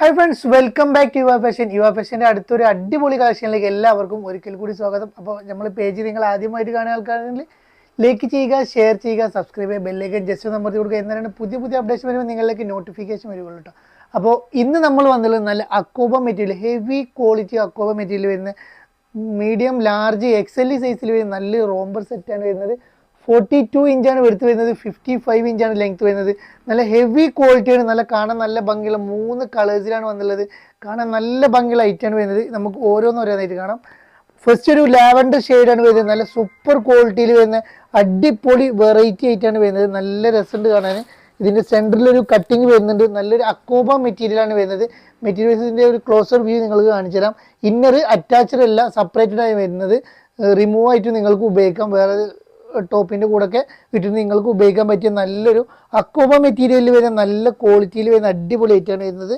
Hi friends, welcome back to Yuva fashion. Yuva ഫാഷൻ്റെ അടുത്തൊരു അടിപൊളി കളക്ഷനിലേക്ക് എല്ലാവർക്കും ഒരിക്കൽ കൂടി സ്വാഗതം. അപ്പോൾ നമ്മൾ പേജ് നിങ്ങൾ ആദ്യമായിട്ട് കാണുന്ന ആൾക്കാരാണെങ്കിൽ ലൈക്ക് ചെയ്യുക, ഷെയർ ചെയ്യുക, സബ്സ്ക്രൈബ് ചെയ്യുക, ബെല്ലേക്ക് ജസ്റ്റ് നമ്പർ കൊടുക്കുക. എന്നാണ് പുതിയ പുതിയ അപ്ഡേഷൻ വരുമ്പോൾ നിങ്ങളിലേക്ക് നോട്ടിഫിക്കേഷൻ വരുള്ളൂ കേട്ടോ. അപ്പോൾ ഇന്ന് നമ്മൾ വന്നുള്ളത് നല്ല അക്കോബ മെറ്റീരിയൽ, ഹെവി ക്വാളിറ്റി അക്കോബ മെറ്റീരിയൽ വരുന്ന മീഡിയം, ലാർജ്, XL സൈസിൽ വരുന്ന നല്ല റോംബർ സെറ്റാണ് വരുന്നത്. 42 ഇഞ്ചാണ് വെടുത്ത് വരുന്നത്, 55 ഇഞ്ചാണ് ലെങ്ത് വരുന്നത്. നല്ല ഹെവി ക്വാളിറ്റിയാണ്, നല്ല കാണാൻ നല്ല ഭംഗിയുള്ള 3 കളേഴ്സിലാണ് വന്നുള്ളത്. കാണാൻ നല്ല ഭംഗിയുള്ള ഐറ്റാണ് വരുന്നത്. നമുക്ക് ഓരോന്നോരോന്നായിട്ട് കാണാം. ഫസ്റ്റ് ഒരു ലാവൻഡർ ഷെയ്ഡാണ് വരുന്നത്, നല്ല സൂപ്പർ ക്വാളിറ്റിയിൽ വരുന്ന അടിപൊളി വെറൈറ്റി ആയിട്ടാണ് വരുന്നത്. നല്ല രസമുണ്ട് കാണാൻ. ഇതിൻ്റെ സെൻറ്ററിലൊരു കട്ടിങ് വരുന്നുണ്ട്, നല്ലൊരു അക്കോബ മെറ്റീരിയലാണ് വരുന്നത്. മെറ്റീരിയൽസിൻ്റെ ഒരു ക്ലോസർ വ്യൂ നിങ്ങൾക്ക് കാണിച്ചു തരാം. ഇന്നർ അറ്റാച്ച്ഡ് അല്ല, സെപ്പറേറ്റഡ് ആയി വരുന്നത്. റിമൂവ് ആയിട്ട് നിങ്ങൾക്ക് ഉപയോഗിക്കാം, വേറെ ടോപ്പിൻ്റെ കൂടെയൊക്കെ ഇട്ടിട്ട് നിങ്ങൾക്ക് ഉപയോഗിക്കാൻ പറ്റിയ നല്ലൊരു അക്കോബ മെറ്റീരിയലിൽ വരുന്ന നല്ല ക്വാളിറ്റിയിൽ വരുന്ന അടിപൊളി ആയിട്ടാണ് വരുന്നത്.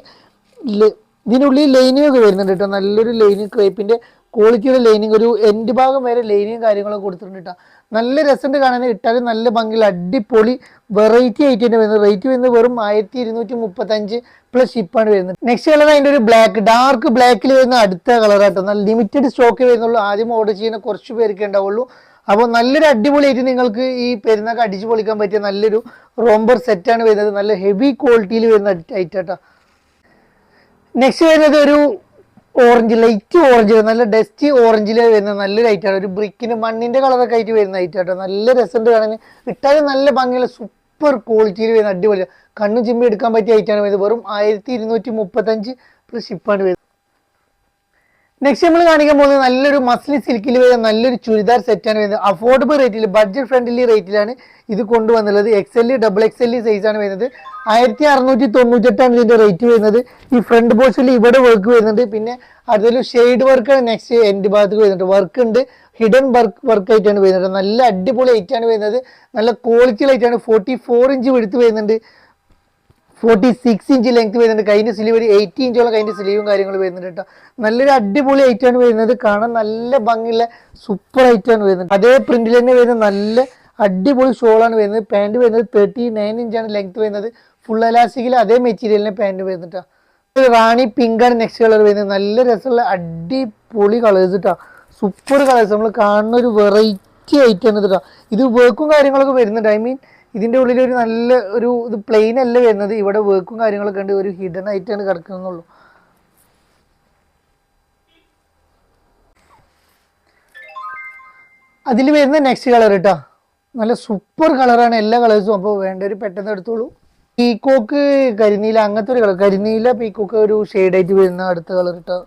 ഇതിനുള്ളിൽ ലൈനിങ് ഒക്കെ വരുന്നുണ്ട് കേട്ടോ, നല്ലൊരു ലൈനിങ്, ക്രേപ്പിൻ്റെ ക്വാളിറ്റിയുടെ ലൈനിങ്, ഒരു എൻഡ് ഭാഗം വരെ ലൈനിങ് കാര്യങ്ങളൊക്കെ കൊടുത്തിട്ടുണ്ട് കേട്ടോ. നല്ല രസമുണ്ട് കാണാൻ, ഇട്ടാലും നല്ല ഭംഗിയുള്ള അടിപൊളി വെറൈറ്റി ആയിട്ട് തന്നെ വരുന്നത്. റേറ്റ് വരുന്നത് വെറും 1235 പ്ലസ് ഷിപ്പാണ് വരുന്നത്. നെക്സ്റ്റ് കളർ അതിൻ്റെ ഒരു ബ്ലാക്ക്, ഡാർക്ക് ബ്ലാക്കിൽ വരുന്ന അടുത്ത കളറാട്ടോ. നല്ല ലിമിറ്റഡ് സ്റ്റോക്ക് വരുന്നുള്ളൂ, ആദ്യം ഓർഡർ ചെയ്യുന്ന കുറച്ച് പേർക്ക് ഉണ്ടാവുള്ളൂ. അപ്പോൾ നല്ലൊരു അടിപൊളിയായിട്ട് നിങ്ങൾക്ക് ഈ പെരുന്നാൾക്ക് അടിച്ചു പൊളിക്കാൻ പറ്റിയ നല്ലൊരു റോംബർ സെറ്റാണ് വരുന്നത്. നല്ല ഹെവി ക്വാളിറ്റിയിൽ വരുന്ന ഐറ്റാട്ടോ. നെക്സ്റ്റ് വരുന്നത് ഒരു ഓറഞ്ച്, ലൈറ്റ് ഓറഞ്ച്, നല്ല ഡസ്റ്റി ഓറഞ്ചിൽ വരുന്ന നല്ലൊരു ഐറ്റാണ്. ഒരു ബ്രിക്കിന് മണ്ണിൻ്റെ കളറൊക്കെ ആയിട്ട് വരുന്ന ഐറ്റാട്ടോ. നല്ല രസമുണ്ട് കാണാൻ, ഇട്ടാലും നല്ല ഭംഗിയുള്ള സൂപ്പർ ക്വാളിറ്റിയിൽ വരുന്ന അടിപൊളി, കണ്ണു ചിമ്മി എടുക്കാൻ പറ്റിയ ഐറ്റാണ് വരുന്നത്. വെറും 1235 പ്ലസ് ഷിപ്പാണ് വരുന്നത്. നെക്സ്റ്റ് നമ്മൾ കാണിക്കാൻ പോകുന്നത് നല്ലൊരു മസ്ലിൻ സിൽക്കിൽ വരുന്ന നല്ലൊരു ചുരിദാർ സെറ്റാണ് വരുന്നത്. അഫോർഡബിൾ റേറ്റിൽ, ബഡ്ജറ്റ് ഫ്രണ്ട്ലി റേറ്റിലാണ് ഇത് കൊണ്ടുവന്നുള്ളത്. XL, XXL സൈസാണ് വരുന്നത്. 1698 ഇതിന്റെ റേറ്റ് വരുന്നത്. ഈ ഫ്രണ്ട് പോർഷനിൽ ഇവിടെ വർക്ക് വരുന്നുണ്ട്, പിന്നെ അതിൽ ഷെയ്ഡ് വർക്കാണ് നെക്സ്റ്റ് എൻഡ് ഭാഗത്ത് വരുന്നുണ്ട്. വർക്ക് ഉണ്ട്, ഹിഡൻ വർക്ക് ആയിട്ടാണ് വരുന്നത്. നല്ല അടിപൊളി ആയിട്ടാണ് വരുന്നത്, നല്ല ക്വാളിറ്റി ആയിട്ടാണ്. 44 ഇഞ്ച് വെടുത്ത് വരുന്നുണ്ട്, 46 ഇഞ്ച് ലെങ്ത് വരുന്നുണ്ട്. കൈൻ്റെ സ്ലീവ് ഒരു 80 ഇഞ്ചോളം കൈൻ്റെ സ്ലീവും കാര്യങ്ങളും വരുന്നുണ്ട് കേട്ടോ. നല്ലൊരു അടിപൊളി ഐറ്റാണ് വരുന്നത്, കാണാൻ നല്ല ഭംഗിയുള്ള സൂപ്പർ ഐറ്റാണ് വരുന്നത്. അതേ പ്രിന്റിൽ തന്നെ വരുന്ന നല്ല അടിപൊളി ഷോളാണ് വരുന്നത്. പാൻറ് വരുന്നത് 39 ഇഞ്ചാണ് ലെങ്ത് വരുന്നത്. ഫുൾ എലാസ്റ്റിക്കിൽ അതേ മെറ്റീരിയലിന് പാൻറ് വരുന്നുട്ടോ. റാണി പിങ്ക് ആണ് നെക്സ്റ്റ് കളർ വരുന്നത്. നല്ല രസമുള്ള അടിപൊളി കളേഴ്സ് കേട്ടോ, സൂപ്പർ കളേഴ്സ്. നമ്മൾ കാണുന്ന ഒരു വെറൈറ്റി ഐറ്റാണ് കേട്ടോ. ഇത് വർക്കും കാര്യങ്ങളൊക്കെ വരുന്നുണ്ട്. ഇതിൻ്റെ ഉള്ളിൽ ഒരു നല്ല ഒരു ഇത് പ്ലെയിൻ അല്ല വരുന്നത്, ഇവിടെ വർക്കും കാര്യങ്ങളൊക്കെ ഉണ്ട്, ഒരു ഹിഡൻ ആയിട്ടാണ് കിടക്കുന്നുള്ളൂ. അതിൽ വരുന്ന നെക്സ്റ്റ് കളർ കേട്ടോ, നല്ല സൂപ്പർ കളറാണ് എല്ലാ കളേഴ്സും. അപ്പോൾ വേണ്ടവർ പെട്ടെന്ന് എടുത്തോളൂ. പീക്കോക്ക് കരിനീല, അങ്ങനത്തെ ഒരു കളർ, കരിനീല പീക്കോക്ക് ഒരു ഷെയ്ഡായിട്ട് വരുന്ന അടുത്ത കളർ കേട്ടോ.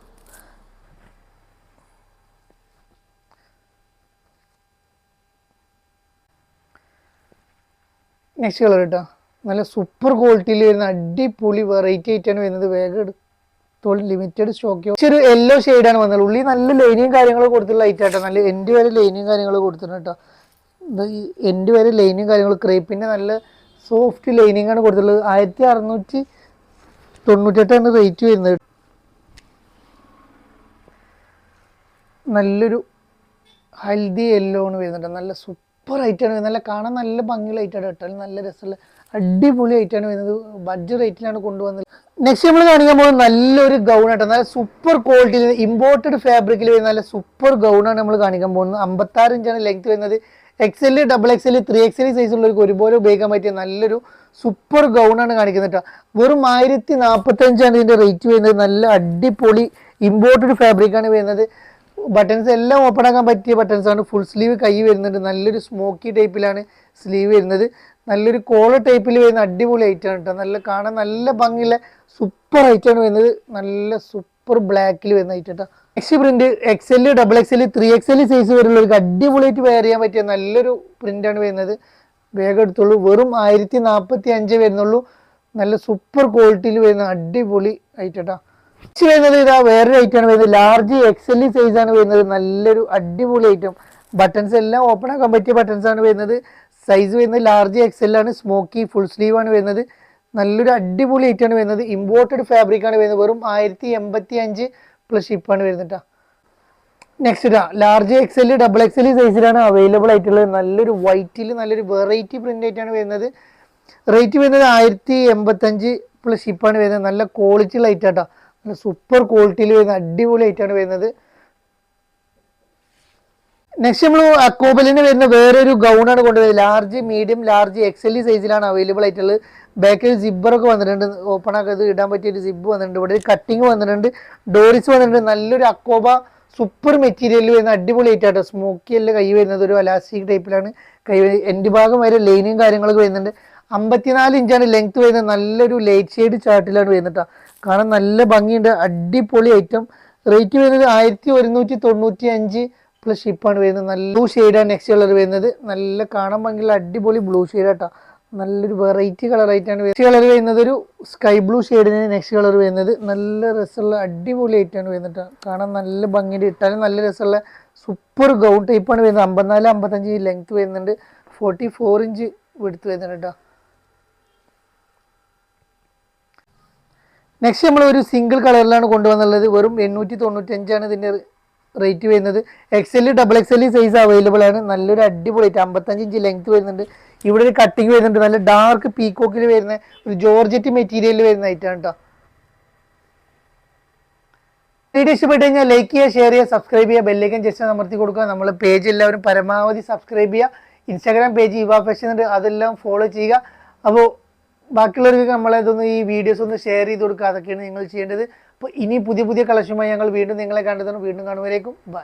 നെക്സ്റ്റ് കളർ കേട്ടോ, നല്ല സൂപ്പർ ക്വാളിറ്റിയിൽ വരുന്ന അടിപൊളി വെറൈറ്റി ആയിട്ടാണ് വരുന്നത്. വേഗം എടുത്തോളം, ലിമിറ്റഡ് സ്റ്റോക്ക്. ഒരു യെല്ലോ ഷെയ്ഡാണ് വന്നത്. ഉള്ളിൽ നല്ല ലൈനിയും കാര്യങ്ങളും കൊടുത്തിട്ടുള്ള ഐറ്റാട്ടോ. നല്ല എൻഡ് വരെ ലൈനിയും കാര്യങ്ങളും കൊടുത്തിട്ടുണ്ട് കേട്ടോ. എൻഡ് വരെ ലൈനിയും കാര്യങ്ങളും, ക്രേപ്പിൻ്റെ നല്ല സോഫ്റ്റ് ലൈനിങ് ആണ് കൊടുത്തിട്ടുള്ളത്. 1698 റേറ്റ് വരുന്നത്. നല്ലൊരു ഹൽദി യെല്ലോ ആണ് വരുന്നുണ്ട്, നല്ല സൂപ്പർ ഐറ്റാണ് വരുന്നത്. നല്ല കാണാൻ നല്ല ഭംഗിയുള്ള ഐറ്റാണ് കേട്ടോ, നല്ല രസമുള്ള അടിപൊളി ഐറ്റാണ് വരുന്നത്. ബഡ്ജറ്റ് റേറ്റിലാണ് കൊണ്ടുവന്നത്. നെക്സ്റ്റ് നമ്മൾ കാണിക്കാൻ പോകുന്നത് നല്ലൊരു ഗൗൺ ആട്ടോ, നല്ല സൂപ്പർ ക്വാളിറ്റിയിൽ ഇമ്പോർട്ടഡ് ഫാബ്രിക്കിൽ വരുന്ന നല്ല സൂപ്പർ ഗൗണാണ് നമ്മൾ കാണിക്കാൻ പോകുന്നത്. 56 ഇഞ്ചാണ് ലെങ്ത് വരുന്നത്. XL, XXL, 3XL സൈസുള്ളവർക്ക് ഒരുപോലെ ഉപയോഗിക്കാൻ പറ്റിയ നല്ലൊരു സൂപ്പർ ഗൗണാണ് കാണിക്കുന്നത് കേട്ടോ. വെറും 1045 ഇതിൻ്റെ റേറ്റ് വരുന്നത്. നല്ല അടിപൊളി ഇമ്പോർട്ടഡ് ഫാബ്രിക്കാണ് വരുന്നത്. ബട്ടൺസ് എല്ലാം ഓപ്പൺ ആക്കാൻ പറ്റിയ ബട്ടൺസ് ആണ്. ഫുൾ സ്ലീവ് കൈ വരുന്നുണ്ട്, നല്ലൊരു സ്മോക്കി ടൈപ്പിലാണ് സ്ലീവ് വരുന്നത്. നല്ലൊരു കോളർ ടൈപ്പിൽ വരുന്ന അടിപൊളി ഐറ്റാണ് കേട്ടോ. നല്ല കാണാൻ നല്ല ഭംഗിയുള്ള സൂപ്പർ ഐറ്റാണ് വരുന്നത്. നല്ല സൂപ്പർ ബ്ലാക്കിൽ വരുന്ന ഐറ്റം കേട്ടോ. Next print XL, XXL, 3XL size വരുന്നവർക്ക് അടിപൊളിയായിട്ട് വെയർ ചെയ്യാൻ പറ്റിയ നല്ലൊരു പ്രിന്റാണ് വരുന്നത്. വേഗം എടുത്തുള്ളൂ. വെറും 1045 വരുന്നുള്ളൂ. നല്ല സൂപ്പർ ക്വാളിറ്റിയിൽ വരുന്ന അടിപൊളി ഐറ്റം കേട്ടോ. വരുന്നത് ഇതാ വേറൊരു ഐറ്റം ആണ് വരുന്നത്. ലാർജ് XL സൈസാണ് വരുന്നത്. നല്ലൊരു അടിപൊളി ഐറ്റം. ബട്ടൺസ് എല്ലാം ഓപ്പൺ ആക്കാൻ പറ്റിയ ബട്ടൺസ് ആണ് വരുന്നത്. സൈസ് വരുന്നത് ലാർജ് XL ആണ്. സ്മോക്കി ഫുൾ സ്ലീവ് ആണ് വരുന്നത്. നല്ലൊരു അടിപൊളി ഐറ്റം ആണ് വരുന്നത്. ഇമ്പോർട്ടഡ് ഫാബ്രിക് ആണ് വരുന്നത്. വെറും 1085 പ്ലസ് ഷിപ്പാണ് വരുന്നത് കേട്ടോ. നെക്സ്റ്റ് ഇതാ ലാർജ് XL, XXL സൈസിലാണ് അവൈലബിൾ ആയിട്ടുള്ളത്. നല്ലൊരു വൈറ്റിൽ നല്ലൊരു വെറൈറ്റി പ്രിന്റ് ആയിട്ടാണ് വരുന്നത്. റേറ്റ് വരുന്നത് 1085 പ്ലസ് ഷിപ്പാണ് വരുന്നത്. നല്ല ക്വാളിറ്റി ലൈറ്റ് ആട്ടോ, നല്ല സൂപ്പർ ക്വാളിറ്റിയിൽ വരുന്ന അടിപൊളി ലൈറ്റാണ് വരുന്നത്. നെക്സ്റ്റ് നമ്മൾ അക്കോബലിന് വരുന്ന വേറൊരു ഗൗണാണ് കൊണ്ടുവരുന്നത്. ലാർജ്, മീഡിയം, ലാർജ്, എക്സൽ സൈസിലാണ് അവൈലബിൾ ആയിട്ടുള്ളത്. ബാക്കിൽ സിബ്ബറൊക്കെ വന്നിട്ടുണ്ട്, ഓപ്പൺ ആക്കി ഇടാൻ പറ്റിയ ഒരു സിബ് വന്നിട്ടുണ്ട്. ഇവിടെ ഒരു കട്ടിങ് വന്നിട്ടുണ്ട്, ഡോറിസ് വന്നിട്ടുണ്ട്. നല്ലൊരു അക്കോബ സൂപ്പർ മെറ്റീരിയലിൽ വരുന്ന അടിപൊളി ആയിട്ടാട്ടോ. സ്മോക്കി എല്ലാം കൈ വരുന്നത് ഒരു അലാസ്റ്റിക് ടൈപ്പിലാണ് കൈ. എൻഡ് ഭാഗം വരെ ലൈനും കാര്യങ്ങളൊക്കെ വരുന്നുണ്ട്. 54 ഇഞ്ചാണ് ലെങ്ത് വരുന്നത്. നല്ലൊരു ലൈറ്റ് ഷെയ്ഡ് ചാർട്ടിലാണ് വരുന്നത്. കാണാൻ നല്ല ഭംഗിയുണ്ട്, അടിപൊളി ഐറ്റം. റേറ്റ് വരുന്നത് 1195 പ്ലസ് ഷിപ്പാണ് വരുന്നത്. നല്ല ബ്ലൂ ഷെയ്ഡാണ് നെക്സ്റ്റ് കളർ വരുന്നത്. നല്ല കാണാൻ ഭംഗിയുള്ള അടിപൊളി ബ്ലൂ ഷെയ്ഡ് ആട്ടോ. നല്ലൊരു വെറൈറ്റി കളർ ആയിട്ടാണ് നെക്സ്റ്റ് കളർ വരുന്നത്. ഒരു സ്കൈ ബ്ലൂ ഷെയ്ഡിന് നെക്സ്റ്റ് കളർ വരുന്നത്. നല്ല രസമുള്ള അടിപൊളി ആയിട്ടാണ് വരുന്നത്. കാണാൻ നല്ല ഭംഗിയുടെ ഇട്ടാലും നല്ല രസമുള്ള സൂപ്പർ ഗൗൺ ടൈപ്പാണ് വരുന്നത്. 54-55 ലെങ്ത് വരുന്നുണ്ട്, 44 ഇഞ്ച് വെടുത്ത് വരുന്നുണ്ട് കേട്ടോ. നെക്സ്റ്റ് നമ്മൾ ഒരു സിംഗിൾ കളറിലാണ് കൊണ്ടുവന്നുള്ളത്. വെറും 895 ഇതിൻ്റെ റേറ്റ് വരുന്നത്. XL, XXL സൈസ് അവൈലബിൾ ആണ്. നല്ലൊരു അടിപൊളി 55 ഇഞ്ച് ലെങ്ത് വരുന്നുണ്ട്. ഇവിടെ ഒരു കട്ടിങ് വരുന്നുണ്ട്, നല്ല ഡാർക്ക് പീക്കോക്കിൽ വരുന്ന ഒരു ജോർജറ്റ് മെറ്റീരിയലിൽ വരുന്ന ഐറ്റാണ് കേട്ടോ. വീഡിയോ ഇഷ്ടപ്പെട്ട് കഴിഞ്ഞാൽ ലൈക്ക് ചെയ്യുക, ഷെയർ ചെയ്യുക, സബ്സ്ക്രൈബ് ചെയ്യുക, ബെല്ലൈക്കൻ ജസ്റ്റ് അമർത്തി കൊടുക്കുക. നമ്മളെ പേജ് എല്ലാവരും പരമാവധി സബ്സ്ക്രൈബ് ചെയ്യുക. ഇൻസ്റ്റാഗ്രാം പേജ് ഇവാ ഫാഷൻ ഉണ്ട്, അതെല്ലാം ഫോളോ ചെയ്യുക. അപ്പോൾ ബാക്കിയുള്ളവർക്ക് നമ്മളതൊന്ന് ഈ വീഡിയോസ് ഒന്ന് ഷെയർ ചെയ്ത് കൊടുക്കുക. അതൊക്കെയാണ് നിങ്ങൾ ചെയ്യേണ്ടത്. അപ്പോൾ ഇനി പുതിയ പുതിയ കളക്ഷനുമായി ഞങ്ങൾ വീണ്ടും നിങ്ങളെ കണ്ടെത്തുന്നു. വീണ്ടും കാണുമ്പോഴേക്കും ബൈ.